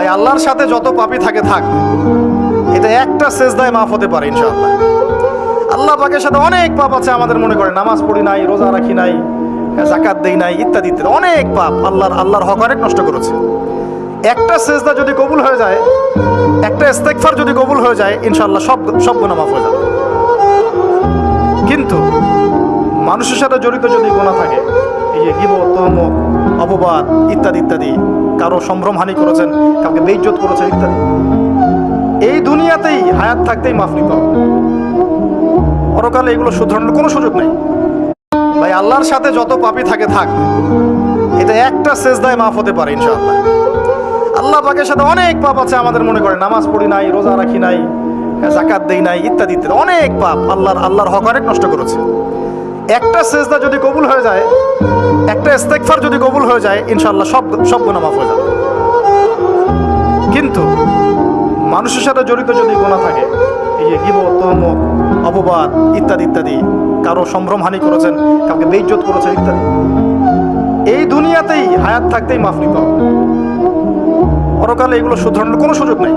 ভাই আল্লাহর সাথে যত পাপী থাকে থাক, এটা একটা সেজদায় মাফ হতে পারে ইনশাআল্লাহ। আল্লাহ পাকের সাথে অনেক পাপ আছে আমাদের, মনে করে নামাজ পড়ি নাই, রোজা রাখি নাই, যাকাত দেই নাই, ইত্যাদি ইত্যাদি অনেক পাপ, আল্লাহর হক অনেক নষ্ট করেছে। একটা সেজদা যদি কবুল হয়ে যায়, একটা ইস্তেগফার যদি কবুল হয়ে যায়, ইনশাআল্লাহ সব গুনাহ মাফ হয়ে যাবে। কিন্তু মানুষের সাথে জড়িত যদি গুনাহ থাকে, এই যে গীবত, তহমত, অপবাদ ইত্যাদি ইত্যাদি, কারো সম্ভ্রমহানি করেছেন, কাউকে বেইজ্জত করেছেন ইত্যাদি, এই দুনিয়াতেই হায়াত থাকতেই মাফ নিতে হবে। পরকালে এগুলো শুধরানোর কোনো সুযোগ নেই। ভাই আল্লাহর সাথে যত পাপী থাকে থাক, এটা একটা সেজদায় মাফ হতে পারে ইনশাআল্লাহ। আল্লাহ পাকের সাথে অনেক পাপ আছে আমাদের, মনে করে নামাজ পড়ি নাই, রোজা রাখি নাই, যাকাত দেই নাই, ইত্যাদি ইত্যাদি অনেক পাপ, আল্লাহর হক অনেক নষ্ট করেছে। একটা সেজদা যদি কবুল হয়ে যায়, একটা ইস্তেগফার যদি কবুল হয়ে যায়, ইনশাআল্লাহ সব গুনাহ মাফ হয়ে যাবে। কিন্তু মানুষের সাথে জড়িত যদি গুনাহ থাকে, এই যে গীবত, তহমত, অপবাদ ইত্যাদি ইত্যাদি, কারো সম্ভ্রমহানি করেছেন, কাউকে বেইজ্জত করেছেন ইত্যাদি, এই দুনিয়াতেই হায়াত থাকতেই মাফ নিতে হবে। পরকালে এগুলো শুধরানোর কোনো সুযোগ নেই।